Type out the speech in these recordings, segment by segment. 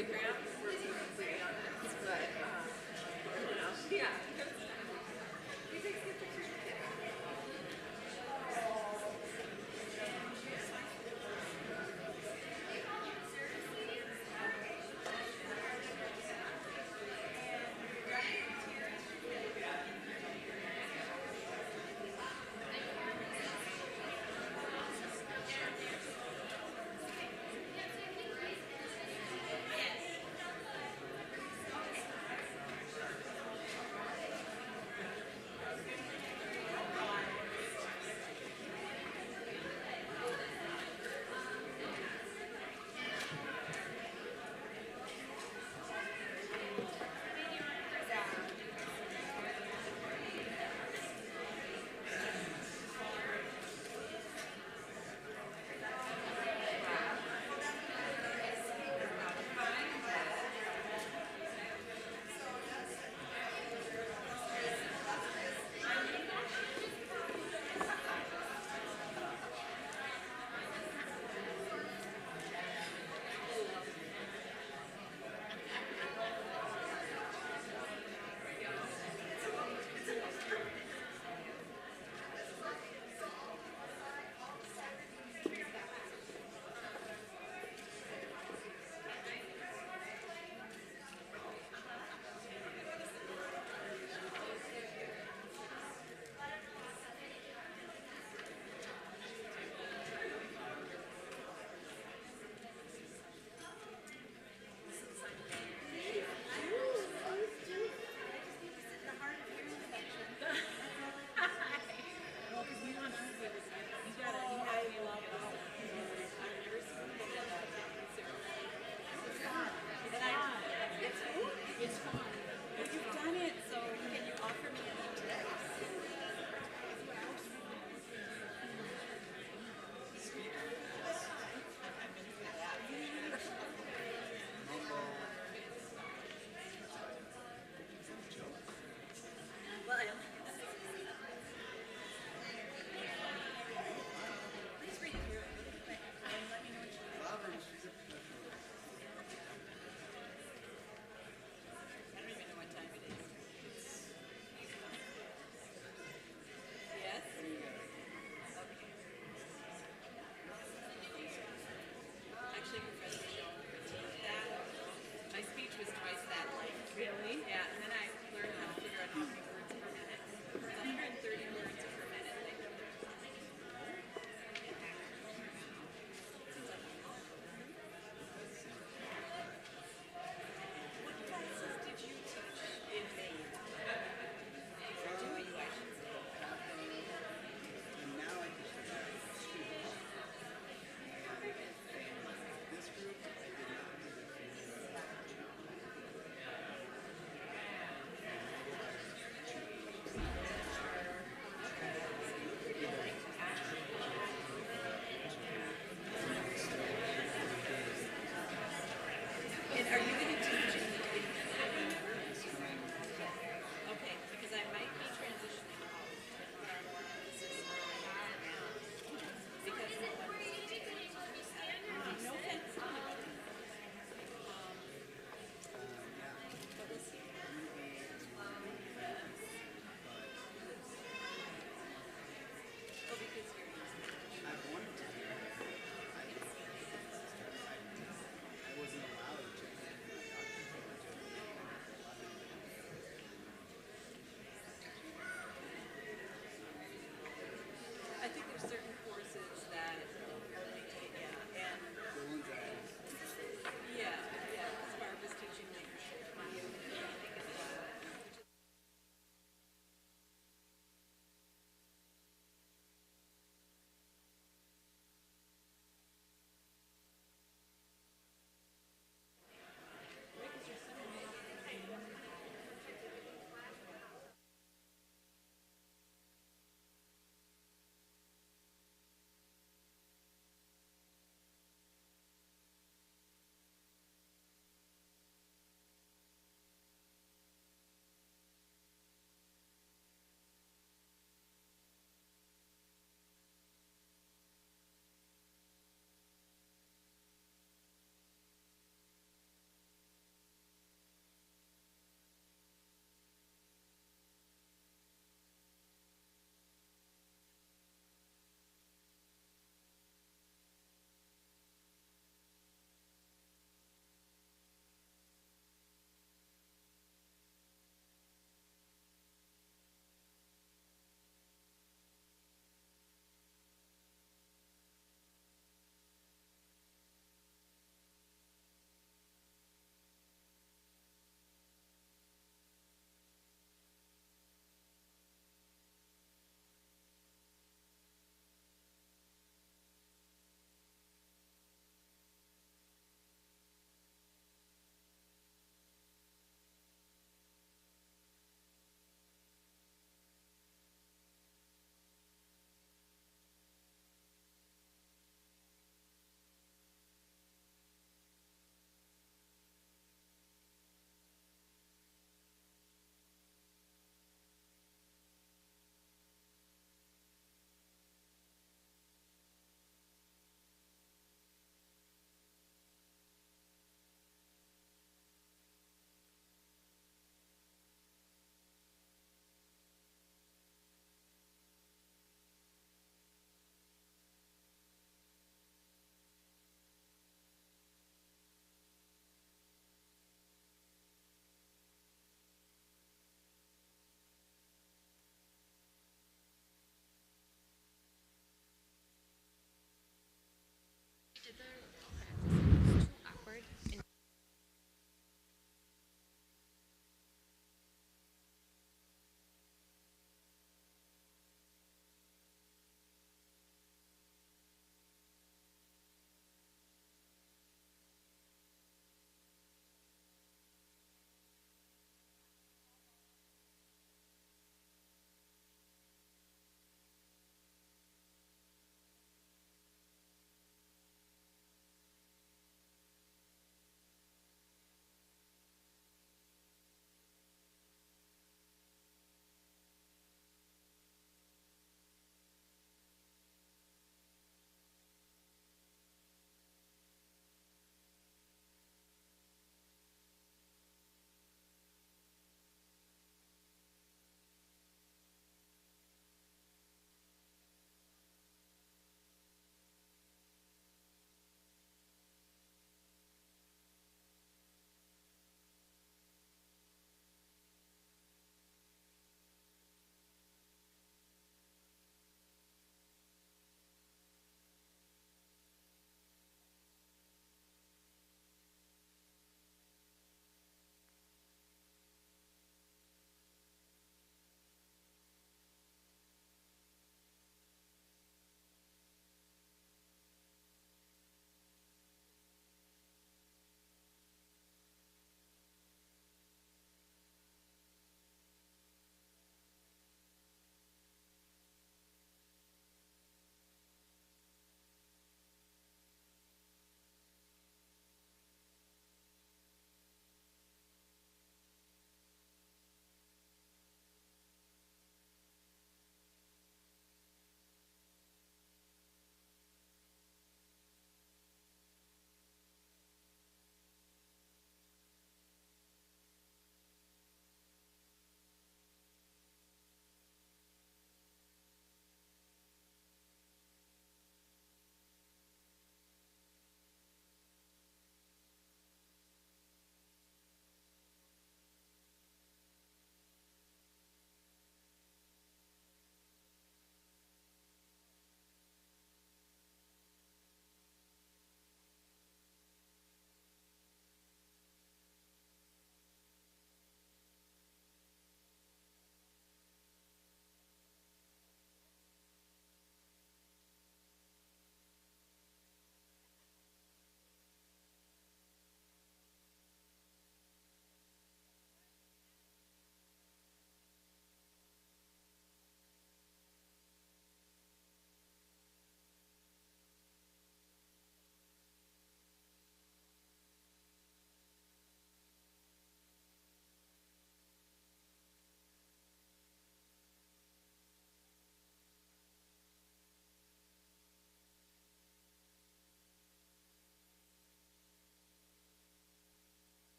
music band, we're being completely honest, but you know, yeah. He takes good pictures of kids.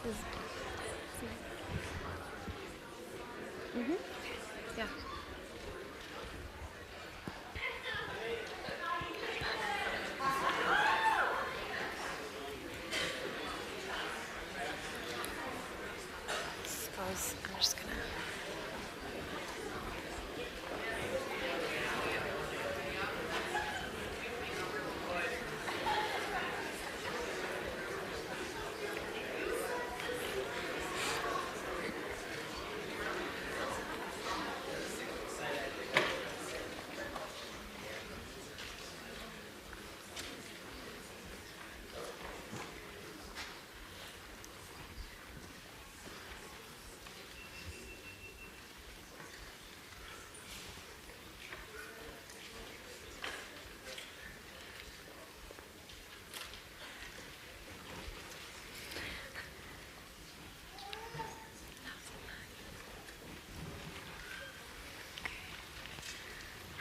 Yeah. Suppose I'm just gonna.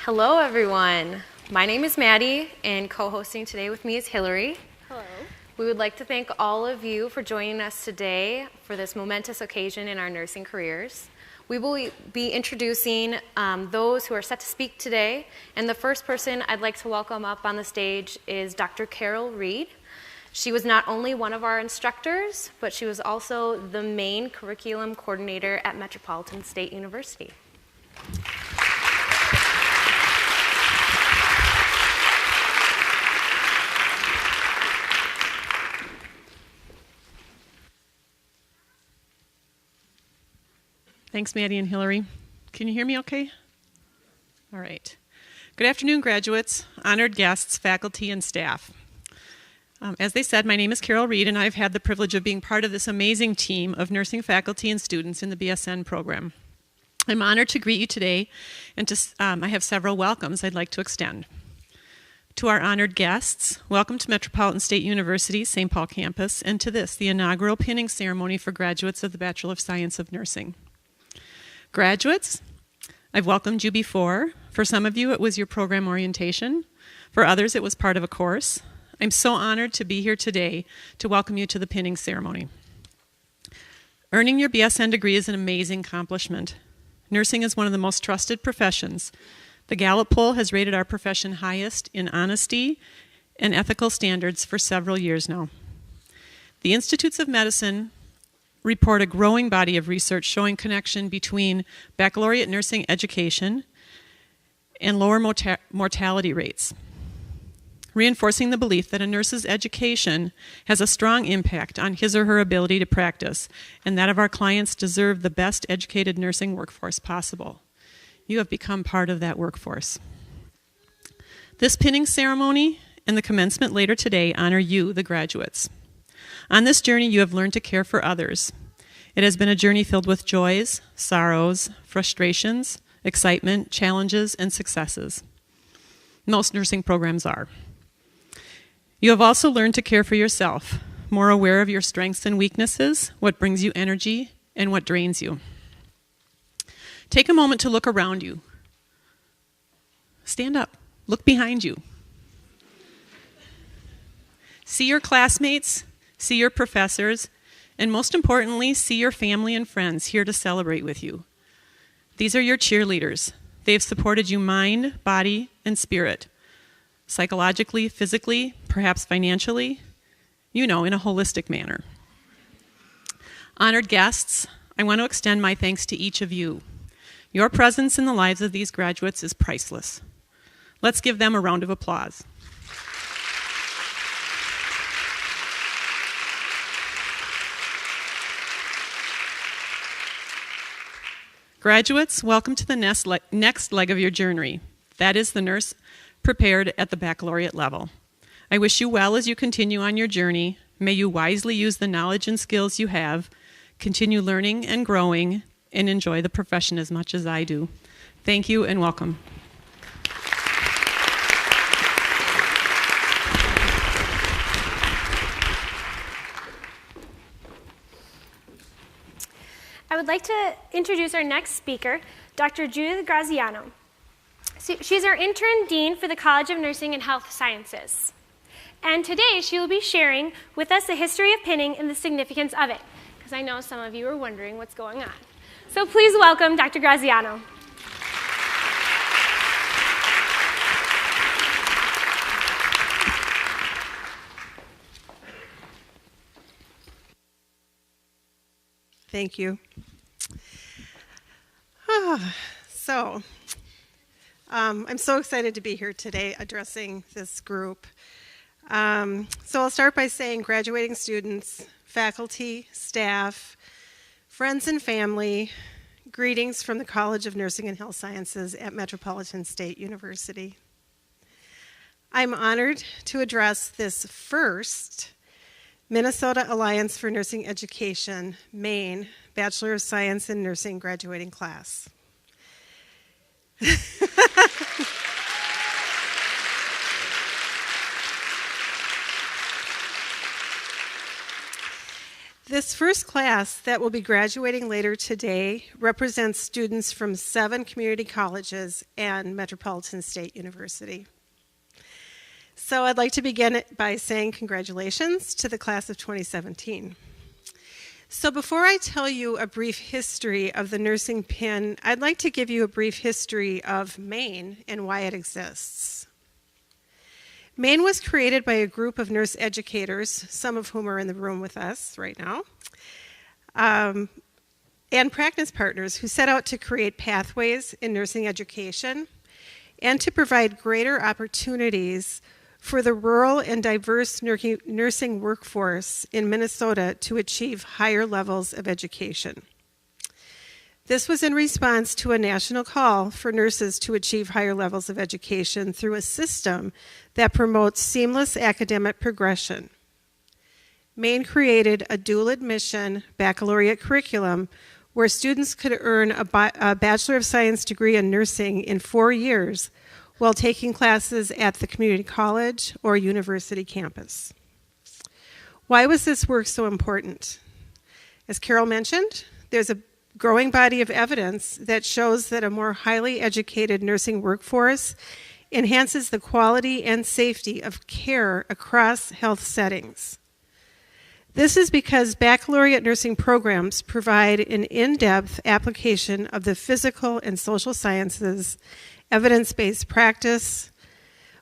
Hello, everyone. My name is Maddie, and co-hosting today with me is Hillary. Hello. We would like to thank all of you for joining us today for this momentous occasion in our nursing careers. We will be introducing those who are set to speak today, and the first person I'd like to welcome up on the stage is Dr. Carol Reed. She was not only one of our instructors, but she was also the main curriculum coordinator at Metropolitan State University. Thanks, Maddie and Hillary. Can you hear me okay? All right. Good afternoon, graduates, honored guests, faculty, and staff. As they said, my name is Carol Reed, and I've had the privilege of being part of this amazing team of nursing faculty and students in the BSN program. I'm honored to greet you today, and I have several welcomes I'd like to extend. To our honored guests, welcome to Metropolitan State University's St. Paul campus, and to this, the inaugural pinning ceremony for graduates of the Bachelor of Science of Nursing. Graduates, I've welcomed you before. For some of you, it was your program orientation. For others, it was part of a course. I'm so honored to be here today to welcome you to the pinning ceremony. Earning your BSN degree is an amazing accomplishment. Nursing is one of the most trusted professions. The Gallup poll has rated our profession highest in honesty and ethical standards for several years now. The Institutes of Medicine report a growing body of research showing connection between baccalaureate nursing education and lower mortality rates, reinforcing the belief that a nurse's education has a strong impact on his or her ability to practice, and that of our clients deserve the best educated nursing workforce possible. You have become part of that workforce. This pinning ceremony and the commencement later today honor you, the graduates. On this journey, you have learned to care for others. It has been a journey filled with joys, sorrows, frustrations, excitement, challenges, and successes. Most nursing programs are. You have also learned to care for yourself, more aware of your strengths and weaknesses, what brings you energy, and what drains you. Take a moment to look around you. Stand up. Look behind you. See your classmates, see your professors, and most importantly, see your family and friends here to celebrate with you. These are your cheerleaders. They've supported you mind, body, and spirit, psychologically, physically, perhaps financially, in a holistic manner. Honored guests, I want to extend my thanks to each of you. Your presence in the lives of these graduates is priceless. Let's give them a round of applause. Graduates, welcome to the next leg of your journey. That is the nurse prepared at the baccalaureate level. I wish you well as you continue on your journey. May you wisely use the knowledge and skills you have, continue learning and growing, and enjoy the profession as much as I do. Thank you and welcome. I would like to introduce our next speaker, Dr. Judith Graziano. She's our intern dean for the College of Nursing and Health Sciences. And today she will be sharing with us the history of pinning and the significance of it. because I know some of you are wondering what's going on. So please welcome Dr. Graziano. Thank you. I'm so excited to be here today addressing this group. So I'll start by saying graduating students, faculty, staff, friends and family, greetings from the College of Nursing and Health Sciences at Metropolitan State University. I'm honored to address this first Minnesota Alliance for Nursing Education, Maine, Bachelor of Science in Nursing graduating class. This first class that will be graduating later today represents students from 7 community colleges and Metropolitan State University. So I'd like to begin by saying congratulations to the class of 2017. So before I tell you a brief history of the nursing pin, I'd like to give you a brief history of Maine and why it exists. Maine was created by a group of nurse educators, some of whom are in the room with us right now, and practice partners who set out to create pathways in nursing education and to provide greater opportunities for the rural and diverse nursing workforce in Minnesota to achieve higher levels of education. This was in response to a national call for nurses to achieve higher levels of education through a system that promotes seamless academic progression. Maine created a dual admission baccalaureate curriculum where students could earn a Bachelor of Science degree in nursing in 4 years while taking classes at the community college or university campus. Why was this work so important? As Carol mentioned, there's a growing body of evidence that shows that a more highly educated nursing workforce enhances the quality and safety of care across health settings. This is because baccalaureate nursing programs provide an in-depth application of the physical and social sciences, evidence-based practice,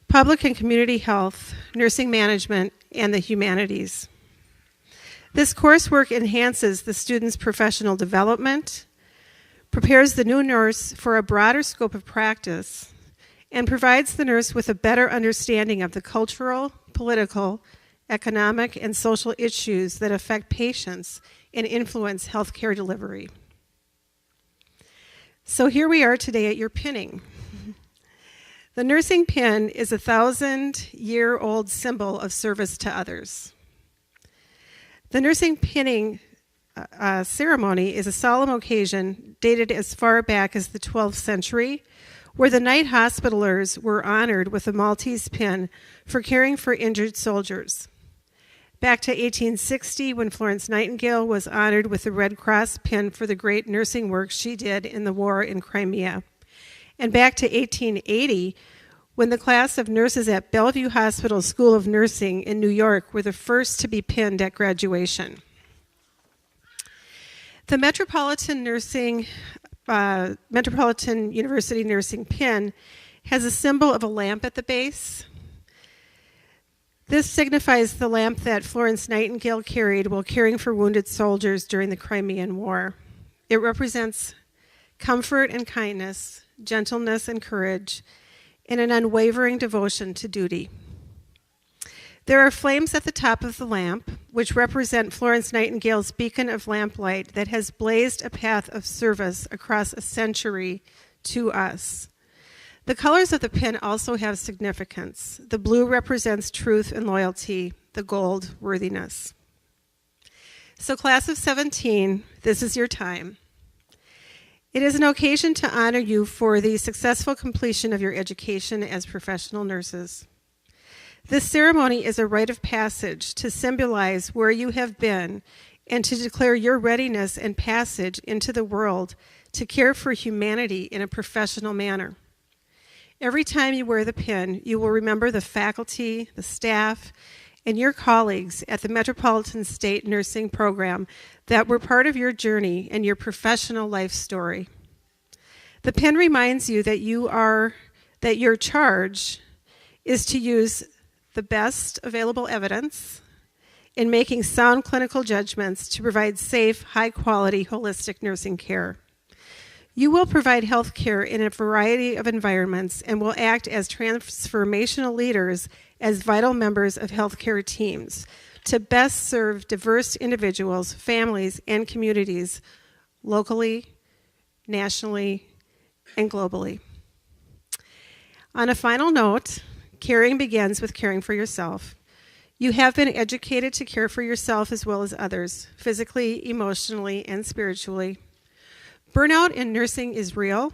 public and community health, nursing management, and the humanities. This coursework enhances the student's professional development, prepares the new nurse for a broader scope of practice, and provides the nurse with a better understanding of the cultural, political, economic, and social issues that affect patients and influence healthcare delivery. So here we are today at your pinning. The nursing pin is a 1,000-year-old symbol of service to others. The nursing pinning ceremony is a solemn occasion dated as far back as the 12th century, where the night hospitalers were honored with a Maltese pin for caring for injured soldiers. Back to 1860, when Florence Nightingale was honored with the Red Cross pin for the great nursing work she did in the war in Crimea. And back to 1880, when the class of nurses at Bellevue Hospital School of Nursing in New York were the first to be pinned at graduation. The Metropolitan University Nursing pin has a symbol of a lamp at the base. This signifies the lamp that Florence Nightingale carried while caring for wounded soldiers during the Crimean War. It represents comfort and kindness, gentleness and courage, and an unwavering devotion to duty. There are flames at the top of the lamp, which represent Florence Nightingale's beacon of lamplight that has blazed a path of service across a century to us. The colors of the pin also have significance. The blue represents truth and loyalty, the gold, worthiness. So class of 17, this is your time. It is an occasion to honor you for the successful completion of your education as professional nurses. This ceremony is a rite of passage to symbolize where you have been and to declare your readiness and passage into the world to care for humanity in a professional manner. Every time you wear the pin, you will remember the faculty, the staff, and your colleagues at the Metropolitan State Nursing Program that were part of your journey and your professional life story. The pen reminds you that your charge is to use the best available evidence in making sound clinical judgments to provide safe, high-quality, holistic nursing care. You will provide health care in a variety of environments and will act as transformational leaders as vital members of healthcare teams to best serve diverse individuals, families, and communities locally, nationally, and globally. On a final note, caring begins with caring for yourself. You have been educated to care for yourself as well as others, physically, emotionally, and spiritually. Burnout in nursing is real,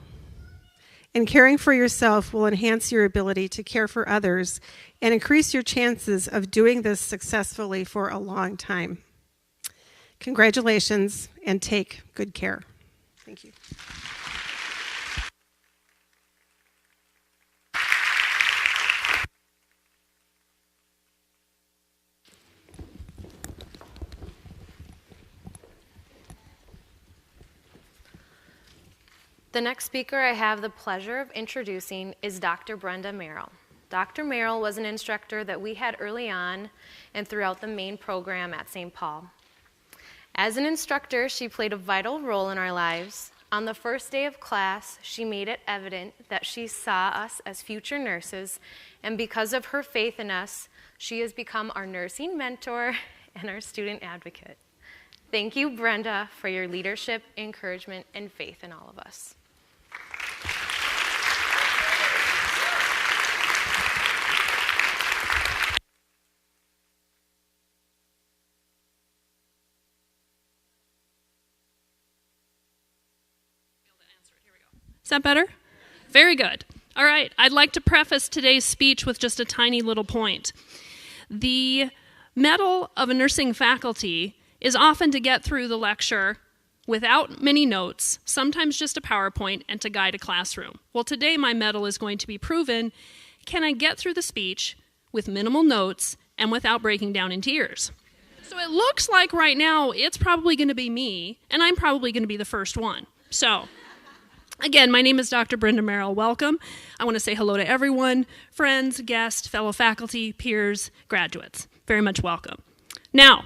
and caring for yourself will enhance your ability to care for others and increase your chances of doing this successfully for a long time. Congratulations, and take good care. Thank you. The next speaker I have the pleasure of introducing is Dr. Brenda Merrill. Dr. Merrill was an instructor that we had early on and throughout the main program at St. Paul. As an instructor, she played a vital role in our lives. On the first day of class, she made it evident that she saw us as future nurses, and because of her faith in us, she has become our nursing mentor and our student advocate. Thank you, Brenda, for your leadership, encouragement, and faith in all of us. Is that better? Very good. All right, I'd like to preface today's speech with just a tiny little point. The medal of a nursing faculty is often to get through the lecture without many notes, sometimes just a PowerPoint, and to guide a classroom. Well, today my medal is going to be proven, can I get through the speech with minimal notes and without breaking down in tears? So it looks like right now it's probably going to be me, and I'm probably going to be the first one. So, again, my name is Dr. Brenda Merrill. Welcome. I want to say hello to everyone, friends, guests, fellow faculty, peers, graduates. Very much welcome. Now,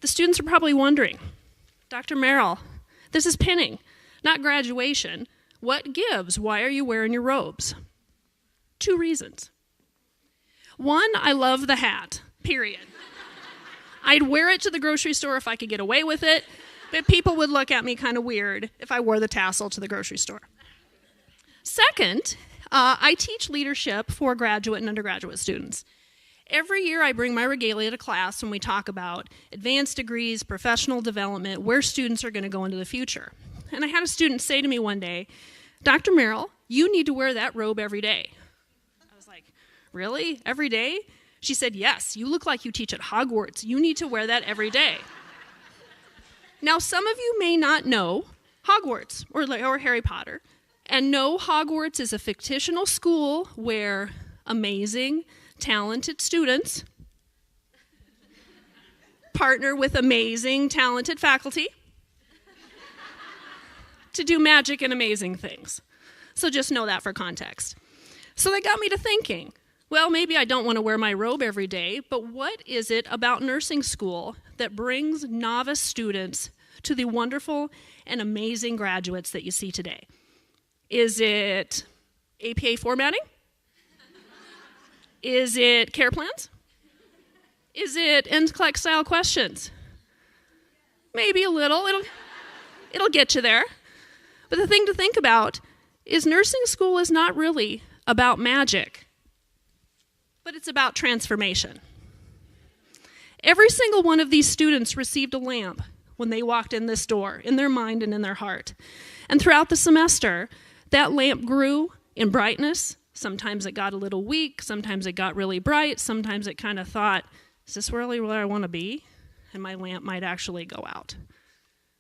the students are probably wondering, Dr. Merrill, this is pinning, not graduation. What gives? Why are you wearing your robes? 2 reasons. One, I love the hat, period. I'd wear it to the grocery store if I could get away with it, but people would look at me kind of weird if I wore the tassel to the grocery store. Second, I teach leadership for graduate and undergraduate students. Every year I bring my regalia to class when we talk about advanced degrees, professional development, where students are going to go into the future. And I had a student say to me one day, Dr. Merrill, you need to wear that robe every day. I was like, really? Every day? She said, yes, you look like you teach at Hogwarts. You need to wear that every day. Now, some of you may not know Hogwarts or Harry Potter, and no, Hogwarts is a fictional school where amazing, talented students partner with amazing, talented faculty to do magic and amazing things. So just know that for context. So that got me to thinking, well, maybe I don't want to wear my robe every day, but what is it about nursing school that brings novice students to the wonderful and amazing graduates that you see today? Is it APA formatting? Is it care plans? Is it NCLEX style questions? Maybe a little. It'll get you there. But the thing to think about is nursing school is not really about magic, but it's about transformation. Every single one of these students received a lamp when they walked in this door, in their mind and in their heart. And throughout the semester, that lamp grew in brightness. Sometimes it got a little weak, sometimes it got really bright, sometimes it kind of thought, is this really where I want to be? And my lamp might actually go out.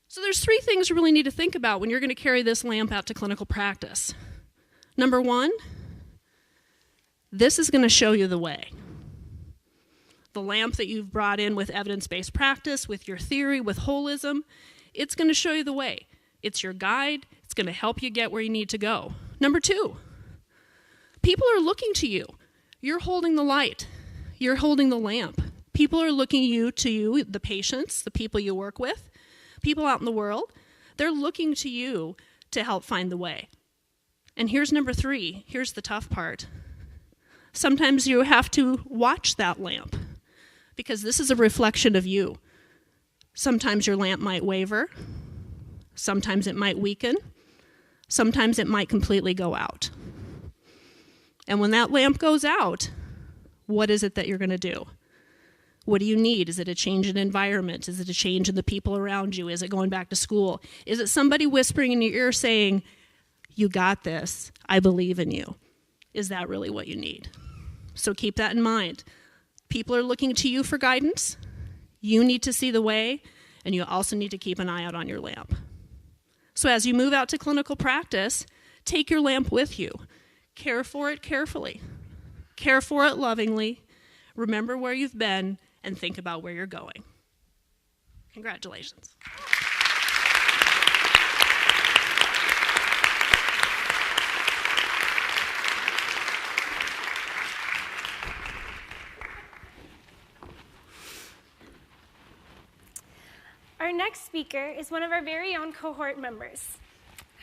So there's 3 things you really need to think about when you're going to carry this lamp out to clinical practice. Number 1, this is going to show you the way. the lamp that you've brought in with evidence-based practice, with your theory, with holism, it's going to show you the way. It's your guide. It's going to help you get where you need to go. Number 2, people are looking to you. You're holding the light. You're holding the lamp. People are looking to you, the patients, the people you work with, people out in the world. They're looking to you to help find the way. And here's number 3. Here's the tough part. Sometimes you have to watch that lamp because this is a reflection of you. Sometimes your lamp might waver. Sometimes it might weaken. Sometimes it might completely go out. And when that lamp goes out, what is it that you're going to do? What do you need? Is it a change in environment? Is it a change in the people around you? Is it going back to school? Is it somebody whispering in your ear saying, "You got this, I believe in you"? Is that really what you need? So keep that in mind. People are looking to you for guidance. You need to see the way, and you also need to keep an eye out on your lamp. So as you move out to clinical practice, take your lamp with you. Care for it carefully. Care for it lovingly. Remember where you've been and think about where you're going. Congratulations. Our next speaker is one of our very own cohort members.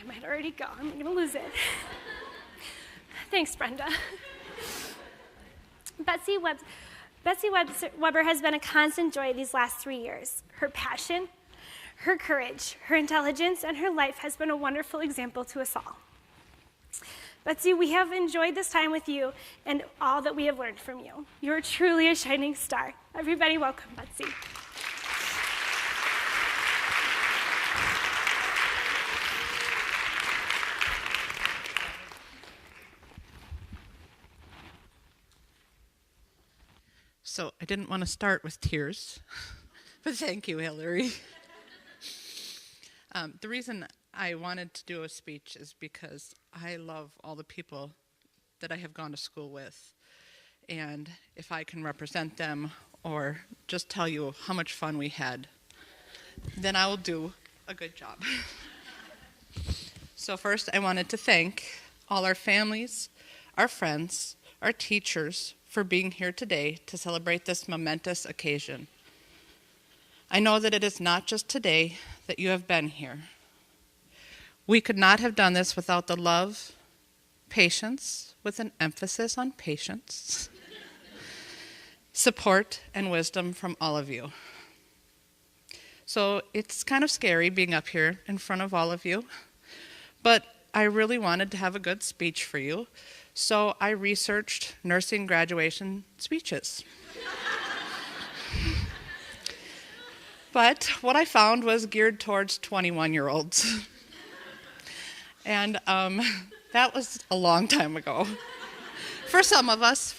I might already go. I'm going to lose it. Thanks, Brenda. Betsy Weber has been a constant joy these last 3 years. Her passion, her courage, her intelligence, and her life has been a wonderful example to us all. Betsy, we have enjoyed this time with you and all that we have learned from you. You are truly a shining star. Everybody welcome Betsy. So I didn't want to start with tears, but thank you, Hillary. The reason I wanted to do a speech is because I love all the people that I have gone to school with. And if I can represent them or just tell you how much fun we had, then I will do a good job. So first, I wanted to thank all our families, our friends, our teachers, for being here today to celebrate this momentous occasion. I know that it is not just today that you have been here. We could not have done this without the love, patience, with an emphasis on patience, support, and wisdom from all of you. So it's kind of scary being up here in front of all of you, but I really wanted to have a good speech for you. So I researched nursing graduation speeches. But what I found was geared towards 21-year-olds. And that was a long time ago. For some of us.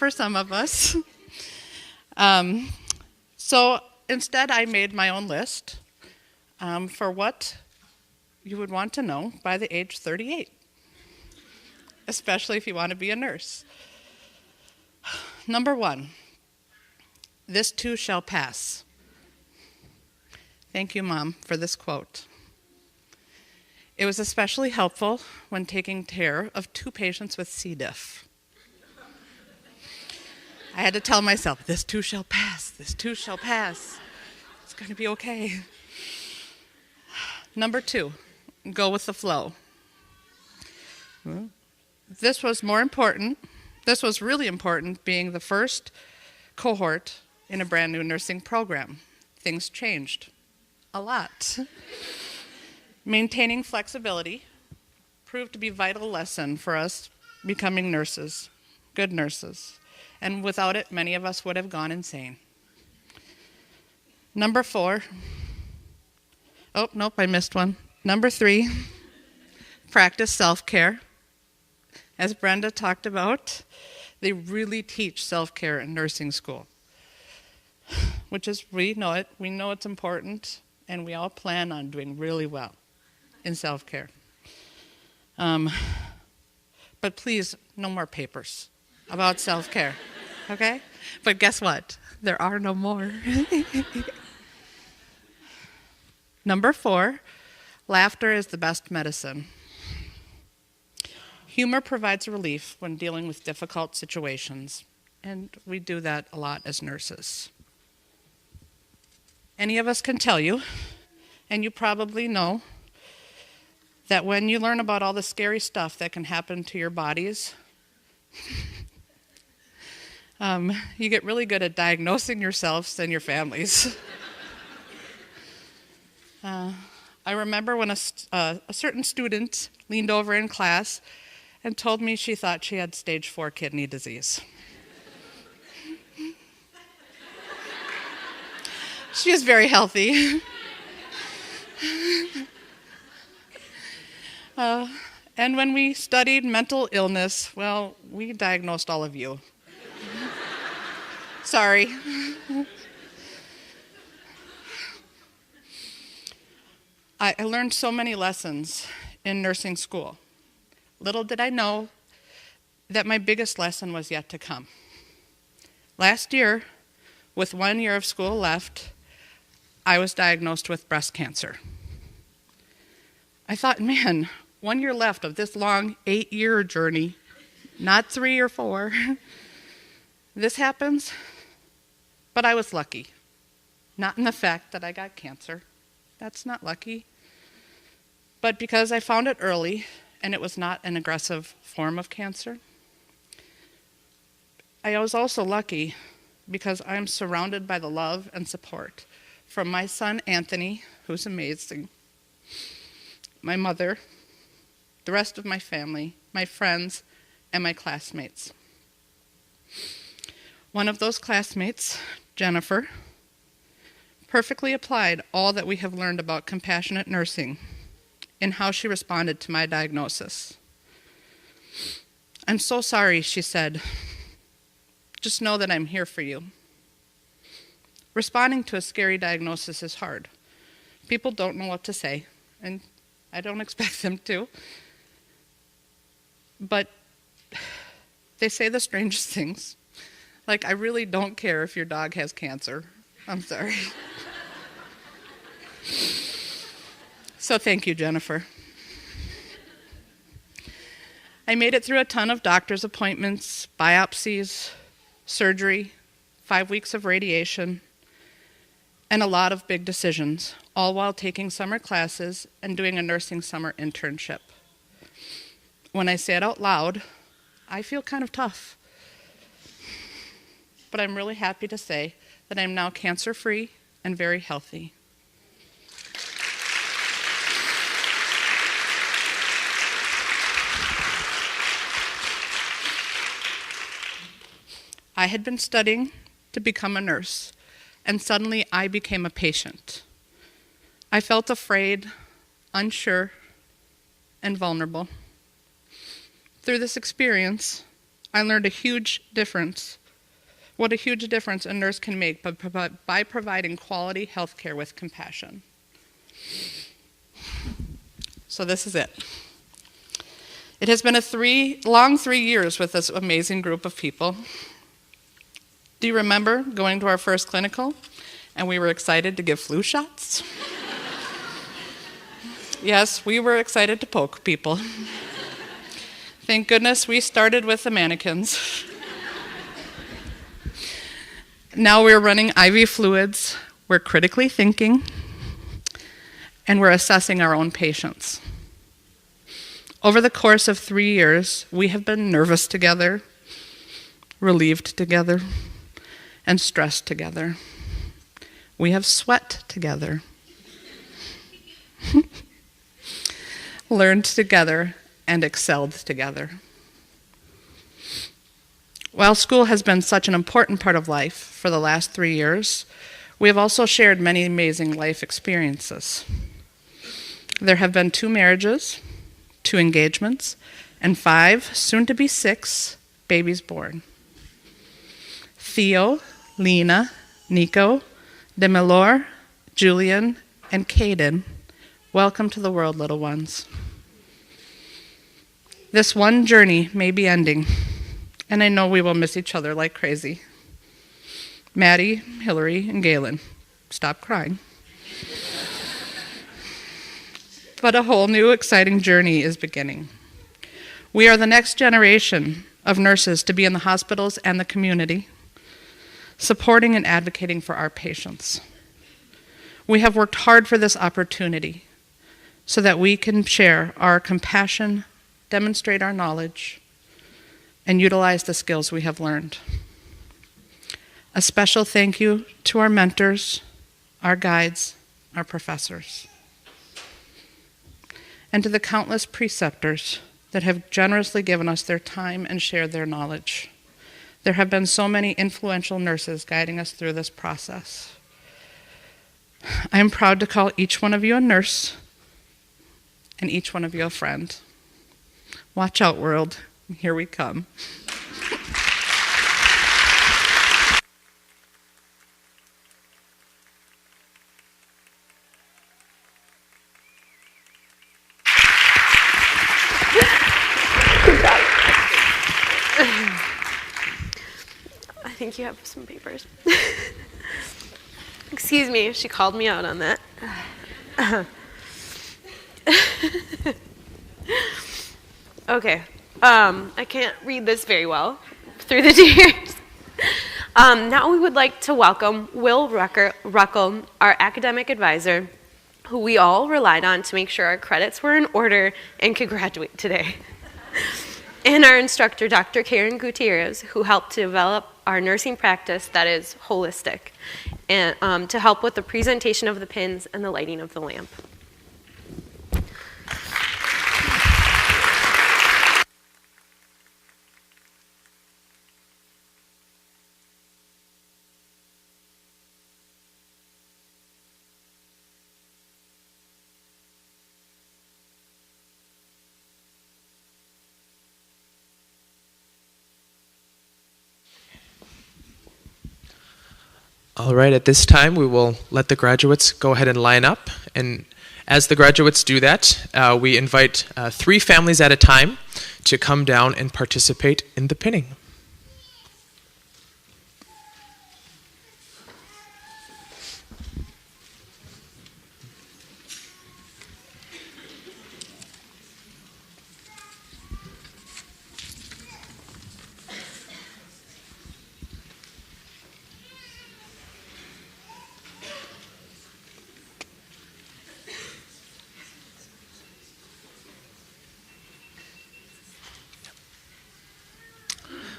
So instead, I made my own list for what you would want to know by the age 38. Especially if you want to be a nurse. Number 1, this too shall pass. Thank you, Mom, for this quote. It was especially helpful when taking care of 2 patients with C. diff. I had to tell myself, this too shall pass, this too shall pass. It's going to be okay. Number 2, go with the flow. This was really important, being the first cohort in a brand new nursing program. Things changed a lot. Maintaining flexibility proved to be a vital lesson for us becoming nurses, good nurses. And without it, many of us would have gone insane. Number 4. Oh, nope, I missed one. Number 3, practice self-care. As Brenda talked about, they really teach self-care in nursing school, which is, we know it's important, and we all plan on doing really well in self-care. But please, no more papers about self-care, okay? But guess what? There are no more. Number 4, laughter is the best medicine. Humor provides relief when dealing with difficult situations, and we do that a lot as nurses. Any of us can tell you, and you probably know, that when you learn about all the scary stuff that can happen to your bodies, you get really good at diagnosing yourselves and your families. I remember when a certain student leaned over in class and told me she thought she had stage 4 kidney disease. She is very healthy. And when we studied mental illness, well, we diagnosed all of you. Sorry. I learned so many lessons in nursing school. Little did I know that my biggest lesson was yet to come. Last year, with 1 year of school left, I was diagnosed with breast cancer. I thought, man, 1 year left of this long 8-year journey, not 3 or 4. This happens, but I was lucky. Not in the fact that I got cancer. That's not lucky. But because I found it early, and it was not an aggressive form of cancer. I was also lucky because I'm surrounded by the love and support from my son, Anthony, who's amazing, my mother, the rest of my family, my friends, and my classmates. One of those classmates, Jennifer, perfectly applied all that we have learned about compassionate nursing in how she responded to my diagnosis. "I'm so sorry," she said. "Just know that I'm here for you." Responding to a scary diagnosis is hard. People don't know what to say, and I don't expect them to. But they say the strangest things. Like, "I really don't care if your dog has cancer. I'm sorry." So thank you, Jennifer. I made it through a ton of doctor's appointments, biopsies, surgery, 5 weeks of radiation, and a lot of big decisions, all while taking summer classes and doing a nursing summer internship. When I say it out loud, I feel kind of tough. But I'm really happy to say that I'm now cancer-free and very healthy. I had been studying to become a nurse, and suddenly I became a patient. I felt afraid, unsure, and vulnerable. Through this experience, I learned what a huge difference a nurse can make by providing quality health care with compassion. So this is it. It has been a long 3 years with this amazing group of people. Do you remember going to our first clinical and we were excited to give flu shots? Yes, we were excited to poke people. Thank goodness we started with the mannequins. Now we're running IV fluids, we're critically thinking, and we're assessing our own patients. Over the course of 3 years, we have been nervous together, relieved together, and stressed together. We have sweat together, learned together, and excelled together. While school has been such an important part of life for the last 3 years, we have also shared many amazing life experiences. There have been 2 marriages, 2 engagements, and 5, soon to be 6, babies born. Theo, Lena, Nico, Demelore, Julian, and Caden, welcome to the world, little ones. This one journey may be ending, and I know we will miss each other like crazy. Maddie, Hillary, and Galen. Stop crying. But a whole new exciting journey is beginning. We are the next generation of nurses to be in the hospitals and the community, supporting and advocating for our patients. We have worked hard for this opportunity so that we can share our compassion, demonstrate our knowledge, and utilize the skills we have learned. A special thank you to our mentors, our guides, our professors, and to the countless preceptors that have generously given us their time and shared their knowledge. There have been so many influential nurses guiding us through this process. I am proud to call each one of you a nurse and each one of you a friend. Watch out, world. Here we come. I think you have some papers. Excuse me, she called me out on that. Okay, I can't read this very well through the tears. Now we would like to welcome Will Ruckel, our academic advisor, who we all relied on to make sure our credits were in order and could graduate today. And our instructor, Dr. Karen Gutierrez, who helped to develop our nursing practice that is holistic, and to help with the presentation of the pins and the lighting of the lamp. All right, at this time, we will let the graduates go ahead and line up. And as the graduates do that, we invite 3 families at a time to come down and participate in the pinning.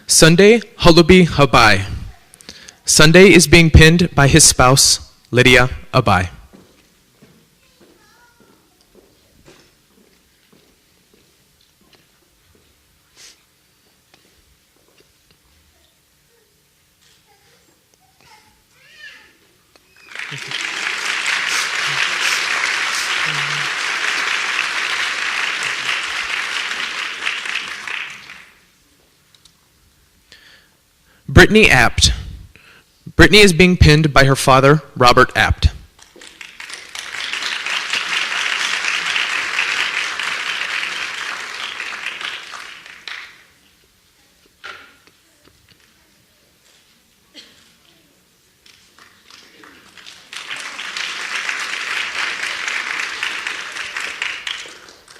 Sunday Holubi Habai. Sunday is being pinned by his spouse, Lydia Abai. Brittany Apt. Brittany is being pinned by her father, Robert Apt.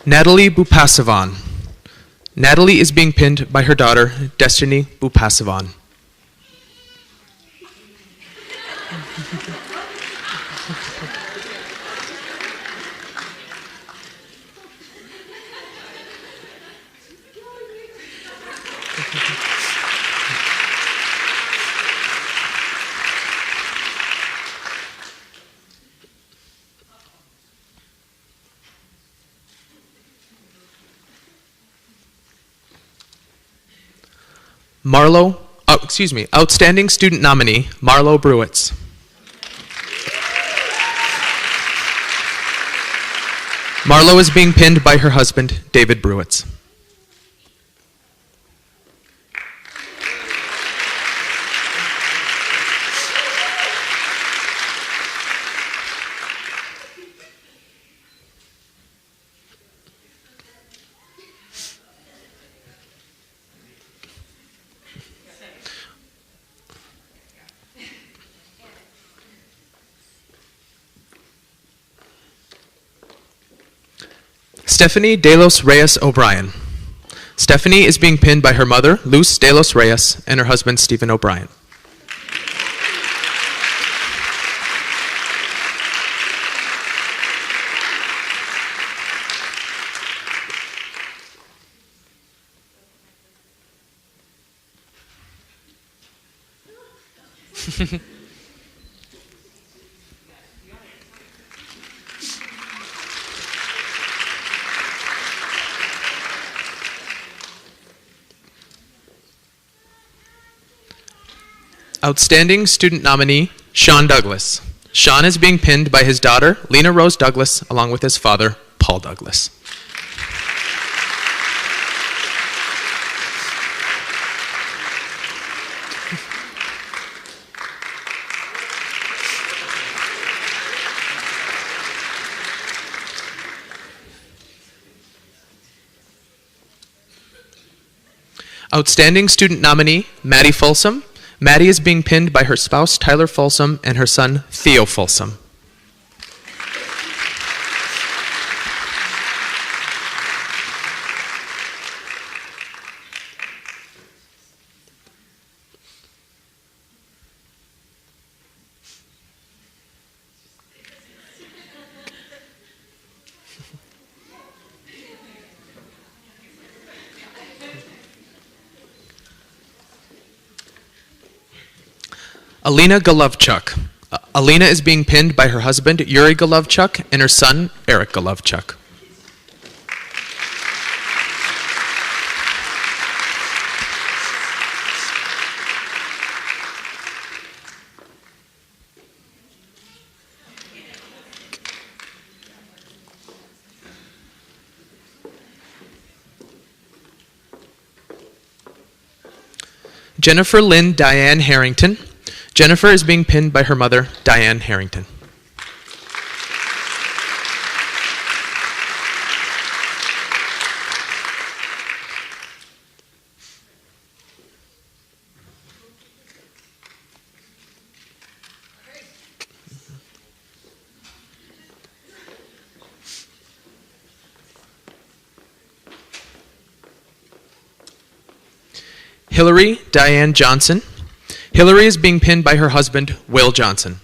Natalie Bupasavan. Natalie is being pinned by her daughter, Destiny Bupasavan. Outstanding Student Nominee, Marlo Bruitz. Marlo is being pinned by her husband, David Bruitz. Stephanie De Los Reyes O'Brien. Stephanie is being pinned by her mother, Luz De Los Reyes, and her husband, Stephen O'Brien. Outstanding student nominee, Sean Douglas. Sean is being pinned by his daughter, Lena Rose Douglas, along with his father, Paul Douglas. Outstanding student nominee, Maddie Folsom. Maddie is being pinned by her spouse, Tyler Folsom, and her son, Theo Folsom. Alina Golovchuk. Alina is being pinned by her husband, Yuri Golovchuk, and her son, Eric Golovchuk. Jennifer Lynn Diane Harrington. Jennifer is being pinned by her mother, Diane Harrington. Hillary Diane Johnson. Hillary is being pinned by her husband, Will Johnson.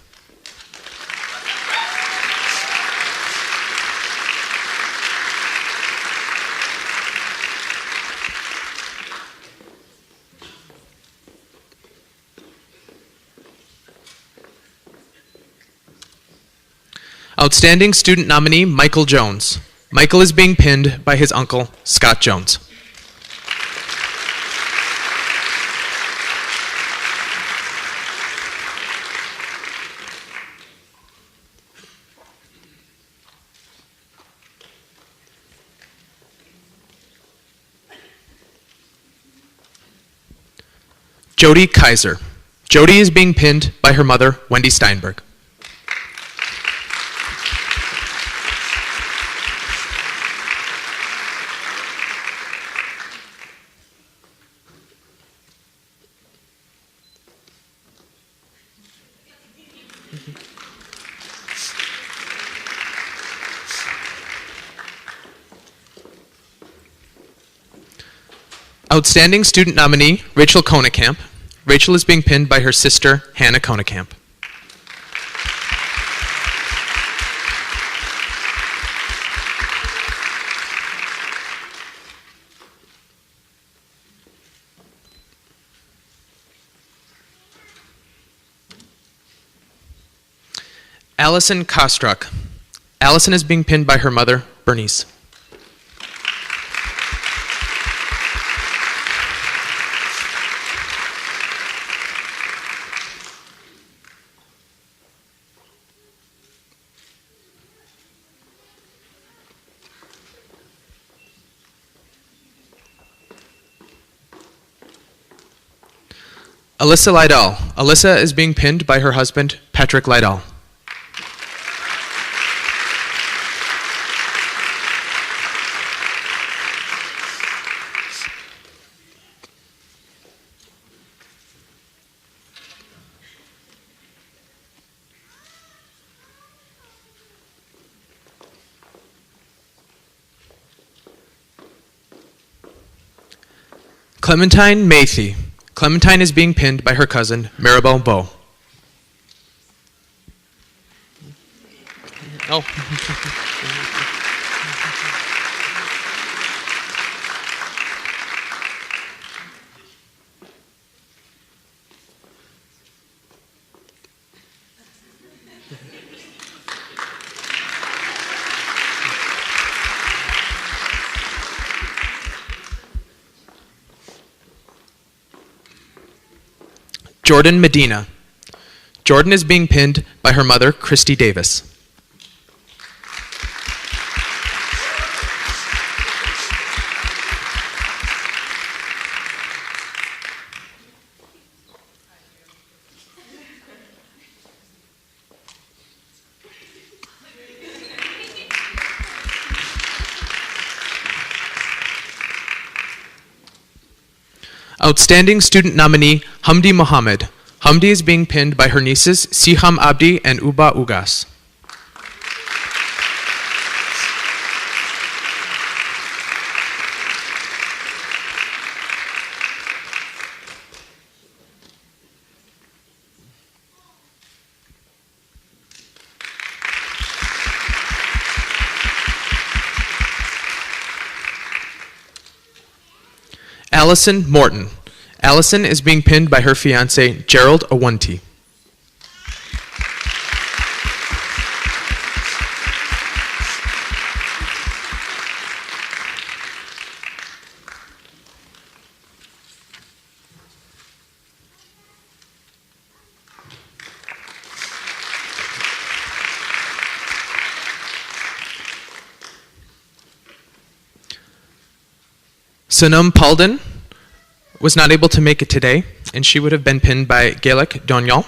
Outstanding student nominee, Michael Jones. Michael is being pinned by his uncle, Scott Jones. Jody Kaiser. Jody is being pinned by her mother, Wendy Steinberg. Outstanding student nominee, Rachel Konekamp. Rachel is being pinned by her sister, Hannah Konekamp. Allison Kostruck. Allison is being pinned by her mother, Bernice. Alyssa Lydall. Alyssa is being pinned by her husband, Patrick Lydall. Clementine Mathy. Clementine is being pinned by her cousin, Maribel Bow. Oh. Jordan Medina. Jordan is being pinned by her mother, Christy Davis. Outstanding Student Nominee, Hamdi Mohammed. Hamdi is being pinned by her nieces, Siham Abdi and Uba Ugas. Allison Morton. Allison is being pinned by her fiancé, Gerald Awanti. Sanam Palden was not able to make it today, and she would have been pinned by Gaelic Doniol.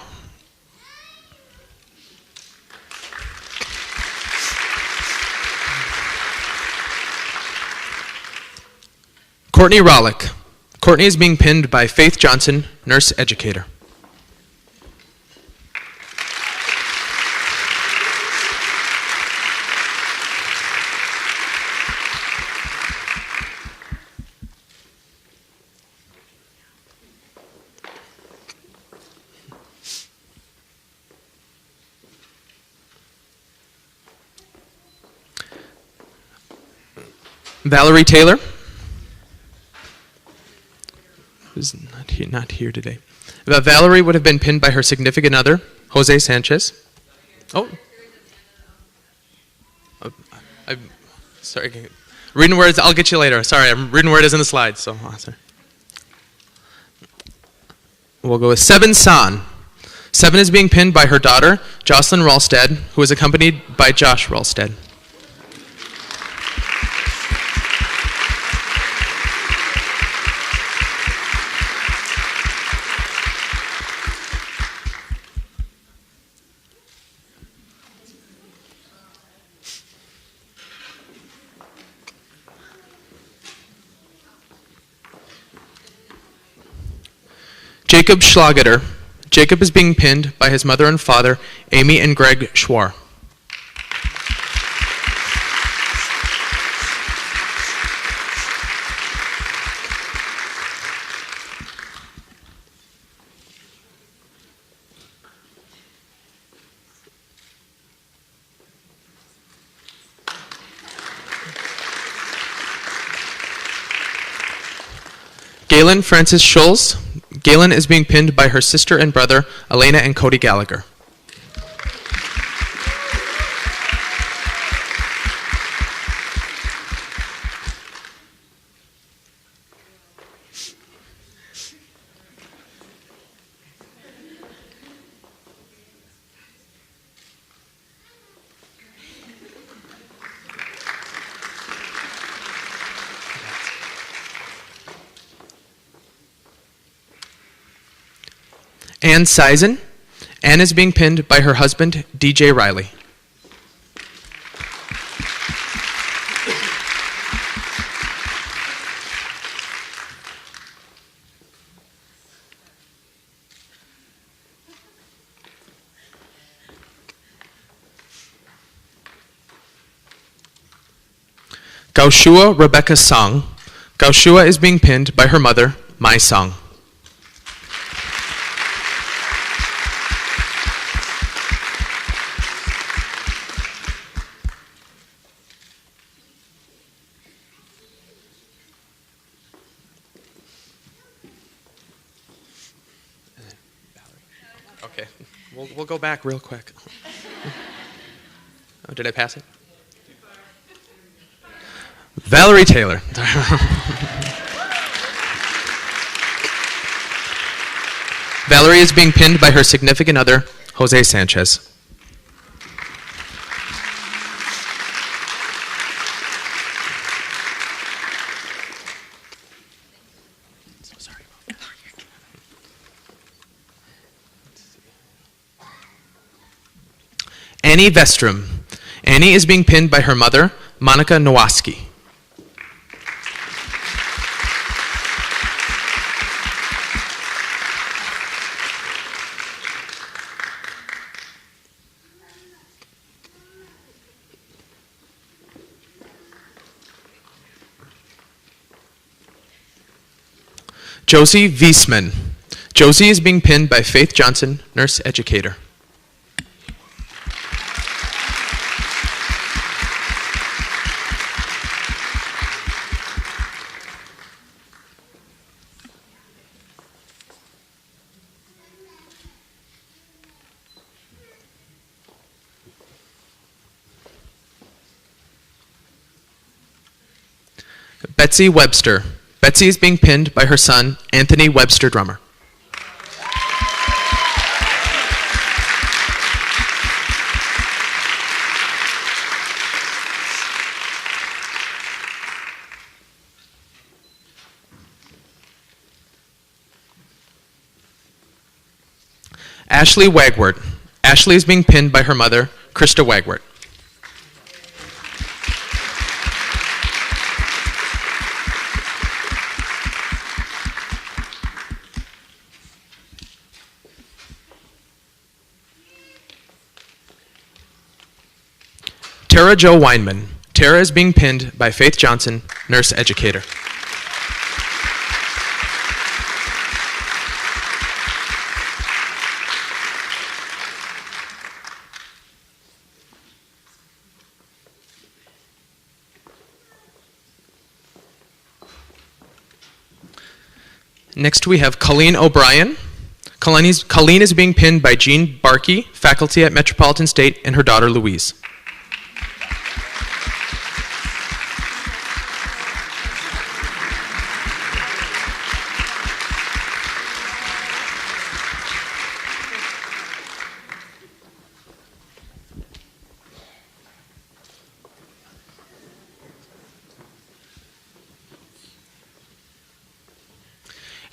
Courtney Rollick. Courtney is being pinned by Faith Johnson, nurse educator. Valerie Taylor is not here today. Valerie would have been pinned by her significant other, Jose Sanchez. Oh. I'm sorry. Reading words, I'll get you later. Sorry, I'm reading where it is in the slides. So, sorry. We'll go with Seven San. Seven is being pinned by her daughter, Jocelyn Ralstad, who is accompanied by Josh Ralstad. Jacob Schlageter. Jacob is being pinned by his mother and father, Amy and Greg Schwar. Galen Francis Schulz. Galen is being pinned by her sister and brother, Elena and Cody Gallagher. Ann Sizen. Ann is being pinned by her husband, DJ Riley. Gaushua Rebecca Song. Gaushua is being pinned by her mother, My Song. Okay, we'll go back real quick. Oh, did I pass it? Valerie Taylor. Valerie is being pinned by her significant other, Jose Sanchez. Annie Vestrom. Annie is being pinned by her mother, Monica Nowaski. Josie Wiesman. Josie is being pinned by Faith Johnson, nurse educator. Betsy Webster. Betsy is being pinned by her son, Anthony Webster Drummer. Ashley Wagwort. Ashley is being pinned by her mother, Krista Wagwort. Tara Jo Weinman. Tara is being pinned by Faith Johnson, nurse educator. Next we have Colleen O'Brien. Colleen is being pinned by Jean Barkey, faculty at Metropolitan State, and her daughter Louise.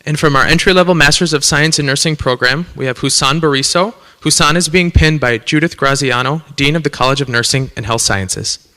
And from our entry-level Masters of Science in Nursing program, we have Husan Bariso. Husan is being pinned by Judith Graziano, Dean of the College of Nursing and Health Sciences.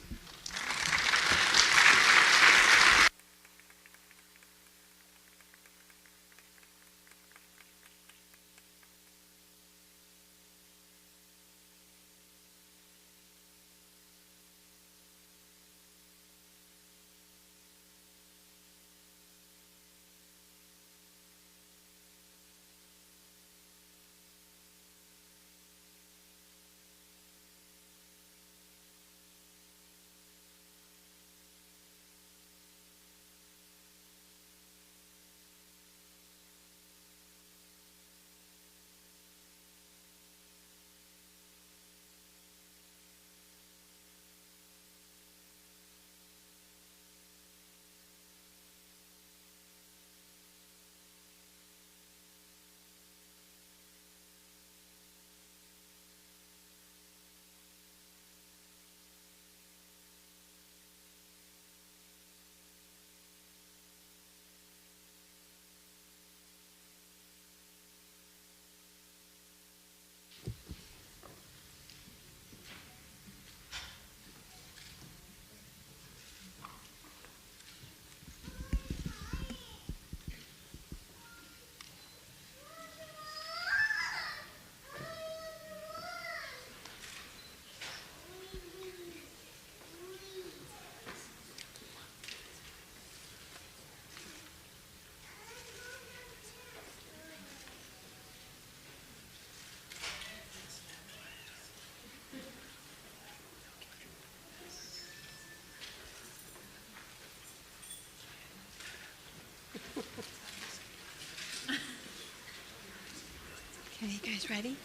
You guys ready?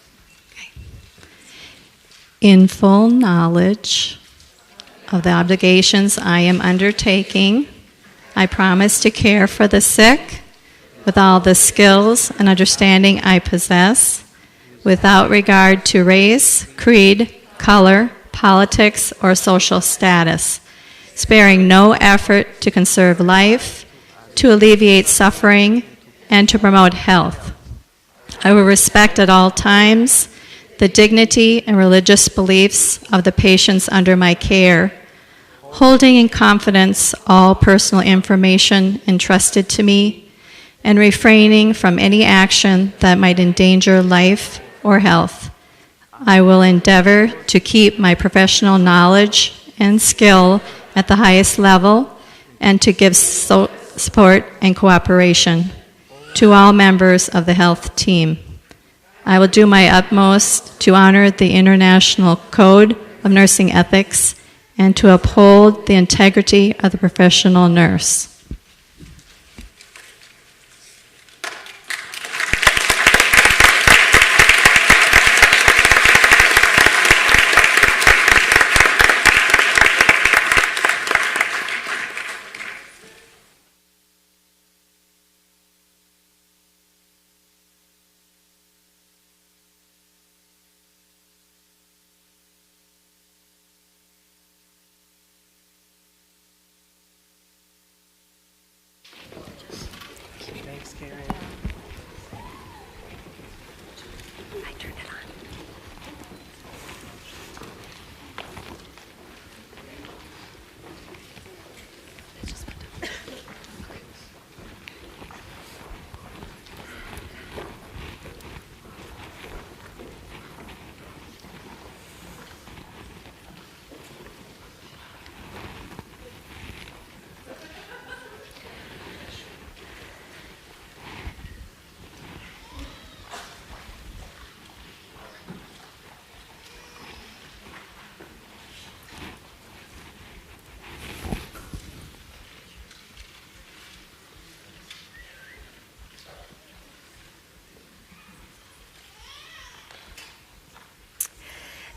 Okay. In full knowledge of the obligations I am undertaking, I promise to care for the sick with all the skills and understanding I possess, without regard to race, creed, color, politics, or social status, sparing no effort to conserve life, to alleviate suffering, and to promote health. I will respect at all times the dignity and religious beliefs of the patients under my care, holding in confidence all personal information entrusted to me, and refraining from any action that might endanger life or health. I will endeavor to keep my professional knowledge and skill at the highest level and to give support and cooperation to all members of the health team. I will do my utmost to honor the International Code of Nursing Ethics and to uphold the integrity of the professional nurse.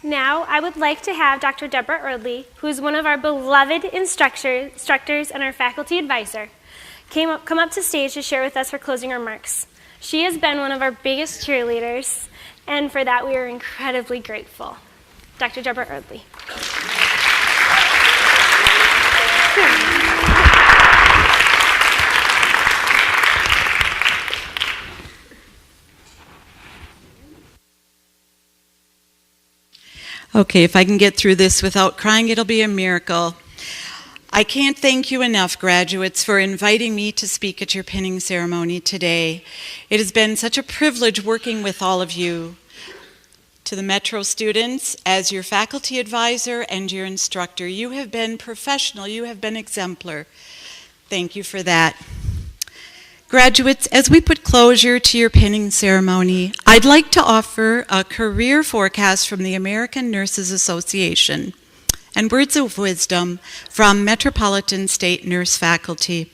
Now, I would like to have Dr. Deborah Erdley, who is one of our beloved instructors and our faculty advisor, come up to stage to share with us her closing remarks. She has been one of our biggest cheerleaders, and for that we are incredibly grateful. Dr. Deborah Erdley. Okay, if I can get through this without crying, it'll be a miracle. I can't thank you enough, graduates, for inviting me to speak at your pinning ceremony today. It has been such a privilege working with all of you. To the Metro students, as your faculty advisor and your instructor, you have been professional, you have been exemplar. Thank you for that. Graduates, as we put closure to your pinning ceremony, I'd like to offer a career forecast from the American Nurses Association and words of wisdom from Metropolitan State Nurse faculty.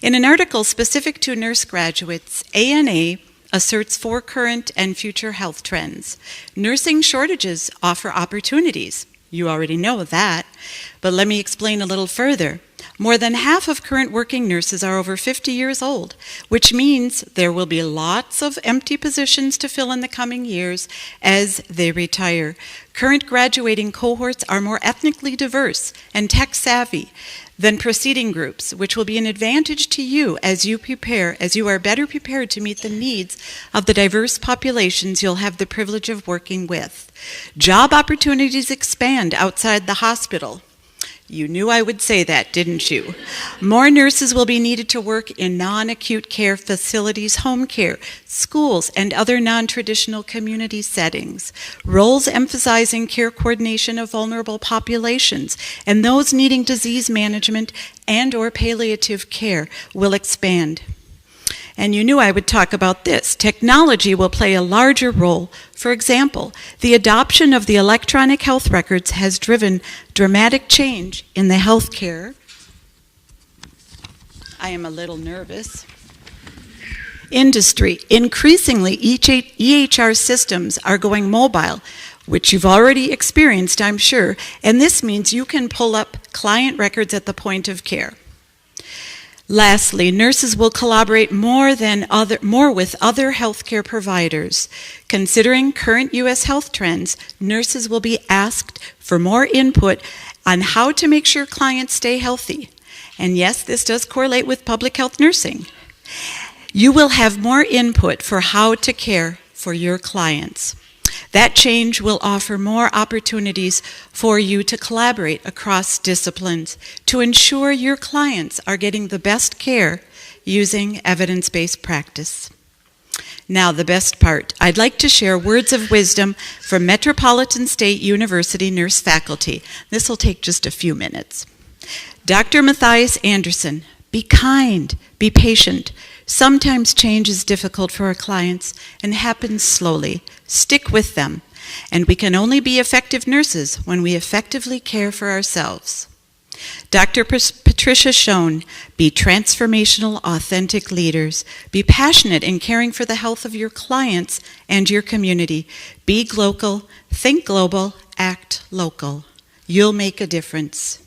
In an article specific to nurse graduates, ANA asserts 4 current and future health trends. Nursing shortages offer opportunities. You already know that, but let me explain a little further. More than half of current working nurses are over 50 years old, which means there will be lots of empty positions to fill in the coming years as they retire. Current graduating cohorts are more ethnically diverse and tech-savvy than preceding groups, which will be an advantage to you as you are better prepared to meet the needs of the diverse populations you'll have the privilege of working with. Job opportunities expand outside the hospital. You knew I would say that, didn't you? More nurses will be needed to work in non-acute care facilities, home care, schools, and other non-traditional community settings. Roles emphasizing care coordination of vulnerable populations and those needing disease management and/or palliative care will expand. And you knew I would talk about this. Technology will play a larger role. For example, the adoption of the electronic health records has driven dramatic change in the healthcare. I am a little nervous. Industry. Increasingly, EHR systems are going mobile, which you've already experienced, I'm sure, and this means you can pull up client records at the point of care. Lastly, nurses will collaborate more with other healthcare providers. Considering current U.S. health trends, nurses will be asked for more input on how to make sure clients stay healthy. And yes, this does correlate with public health nursing. You will have more input for how to care for your clients. That change will offer more opportunities for you to collaborate across disciplines to ensure your clients are getting the best care using evidence-based practice. Now, the best part. I'd like to share words of wisdom from Metropolitan State University nurse faculty. This will take just a few minutes. Dr. Matthias Anderson, be kind, be patient. Sometimes change is difficult for our clients and happens slowly. Stick with them. And we can only be effective nurses when we effectively care for ourselves. Dr. Patricia Schoen, be transformational, authentic leaders. Be passionate in caring for the health of your clients and your community. Be local, think global, act local. You'll make a difference.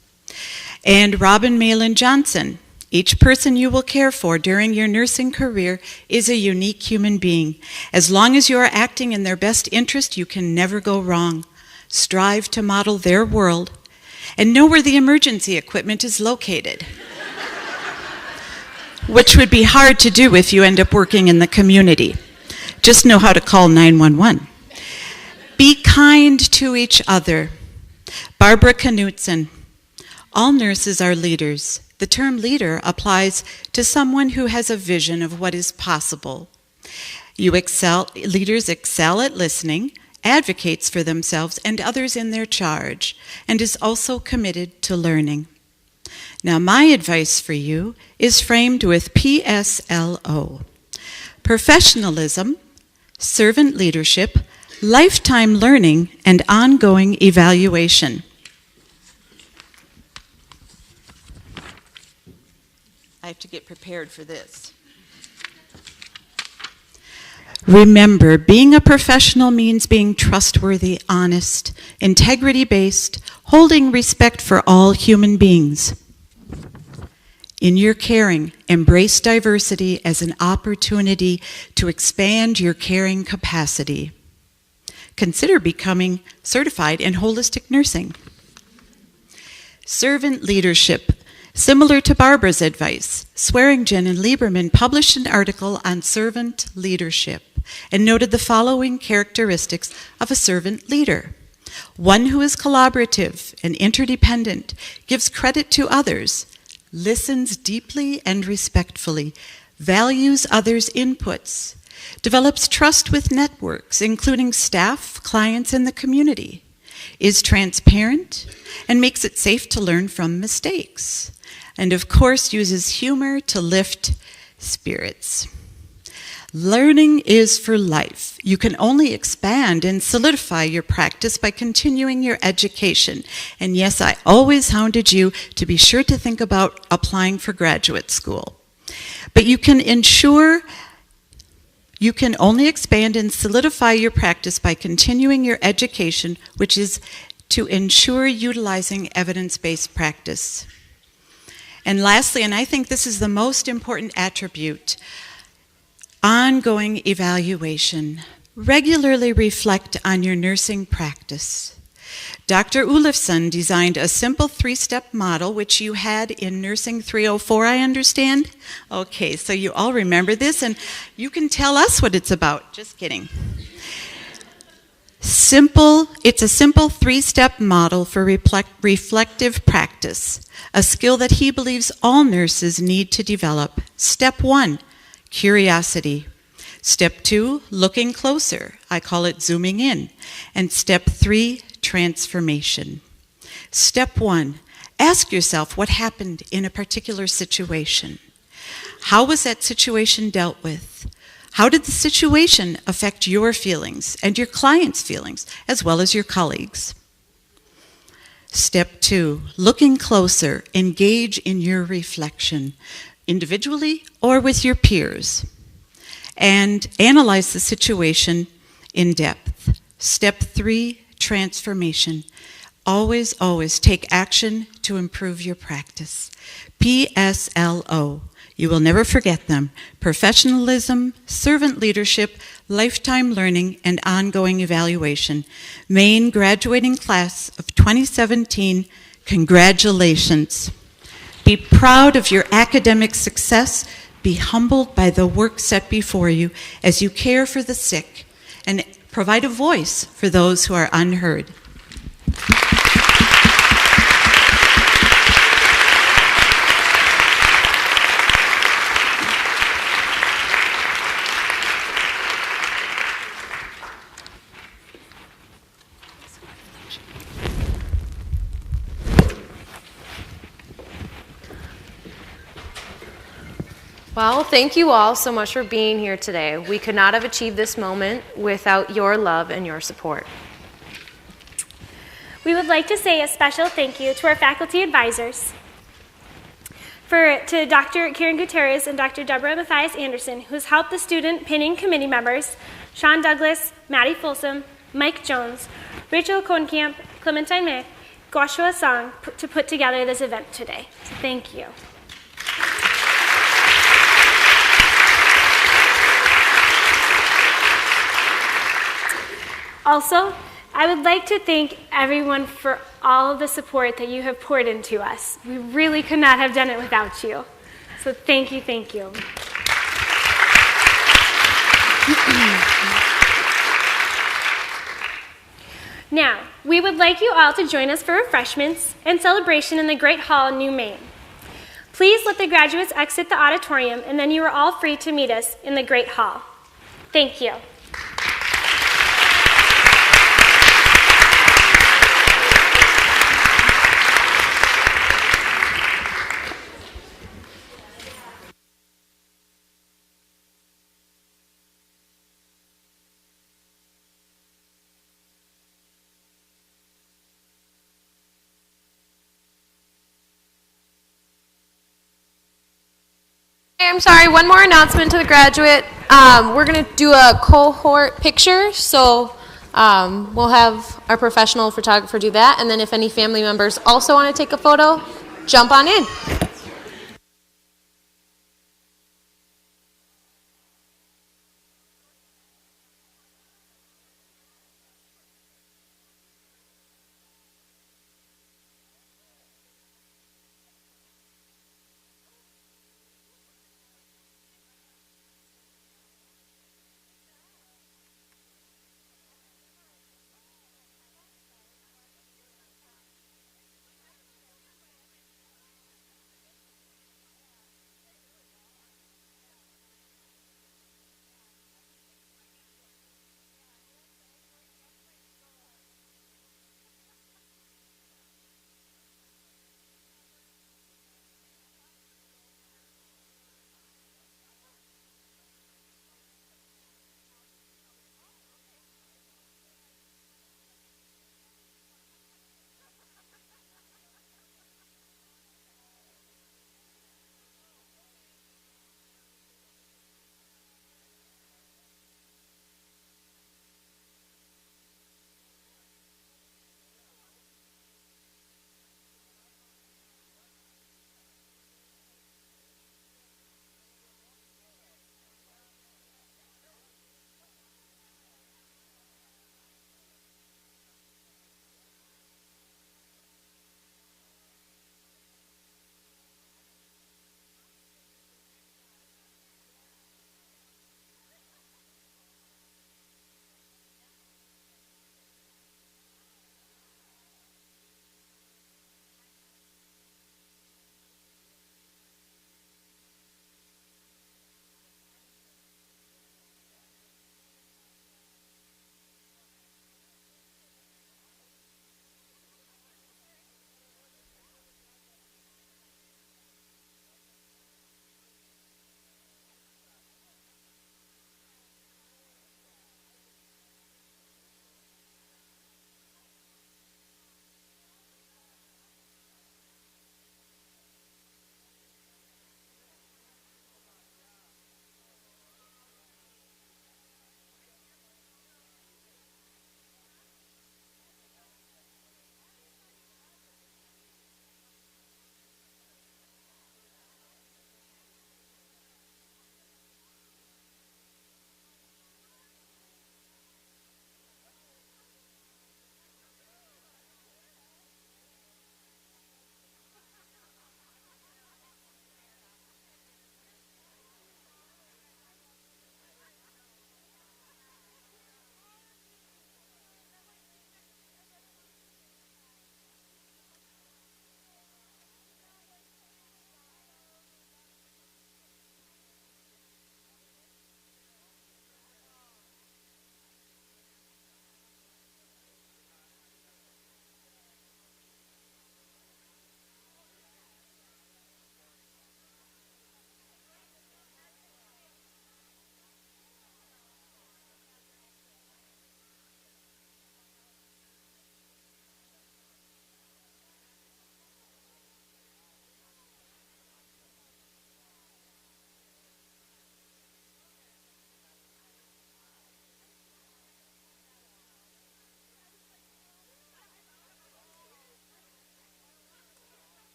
And Robin Malin Johnson, each person you will care for during your nursing career is a unique human being. As long as you are acting in their best interest, you can never go wrong. Strive to model their world and know where the emergency equipment is located, which would be hard to do if you end up working in the community. Just know how to call 911. Be kind to each other. Barbara Knutson, all nurses are leaders. The term leader applies to someone who has a vision of what is possible. Leaders excel at listening, advocates for themselves and others in their charge, and is also committed to learning. Now, my advice for you is framed with PSLO: professionalism, servant leadership, lifetime learning, and ongoing evaluation. I have to get prepared for this. Remember, being a professional means being trustworthy, honest, integrity-based, holding respect for all human beings. In your caring, embrace diversity as an opportunity to expand your caring capacity. Consider becoming certified in holistic nursing. Servant leadership. Similar to Barbara's advice, Swearingen and Lieberman published an article on servant leadership and noted the following characteristics of a servant leader. One who is collaborative and interdependent, gives credit to others, listens deeply and respectfully, values others' inputs, develops trust with networks, including staff, clients, and the community, is transparent, and makes it safe to learn from mistakes, and of course uses humor to lift spirits. Learning is for life. You can only expand and solidify your practice by continuing your education. And yes, I always hounded you to be sure to think about applying for graduate school. But you can only expand and solidify your practice by continuing your education, which is to ensure utilizing evidence-based practice. And lastly, and I think this is the most important attribute, ongoing evaluation. Regularly reflect on your nursing practice. Dr. Olufsen designed a simple 3-step model, which you had in Nursing 304, I understand? Okay, so you all remember this, and you can tell us what it's about. Just kidding. It's a simple 3-step model for reflective practice, a skill that he believes all nurses need to develop. Step 1, curiosity. Step 2, looking closer. I call it zooming in. And step 3, transformation. Step 1, ask yourself what happened in a particular situation. How was that situation dealt with? How did the situation affect your feelings and your client's feelings, as well as your colleagues? Step 2, looking closer, engage in your reflection, individually or with your peers. and analyze the situation in depth. Step 3, transformation. Always, always take action to improve your practice. PSLO. You will never forget them. Professionalism, servant leadership, lifetime learning, and ongoing evaluation. Maine graduating class of 2017, congratulations. Be proud of your academic success. Be humbled by the work set before you as you care for the sick and provide a voice for those who are unheard. Well, thank you all so much for being here today. We could not have achieved this moment without your love and your support. We would like to say a special thank you to our faculty advisors, to Dr. Karen Gutierrez and Dr. Deborah Mathias Anderson, who's helped the student pinning committee members, Sean Douglas, Maddie Folsom, Mike Jones, Rachel Kohnkamp, Clementine May, Joshua Song, to put together this event today. So thank you. Also, I would like to thank everyone for all of the support that you have poured into us. We really could not have done it without you. So thank you, thank you. Now, we would like you all to join us for refreshments and celebration in the Great Hall in New Maine. Please let the graduates exit the auditorium, and then you are all free to meet us in the Great Hall. Thank you. I'm sorry, one more announcement to the graduate. We're going to do a cohort picture, so we'll have our professional photographer do that, and then if any family members also want to take a photo, jump on in.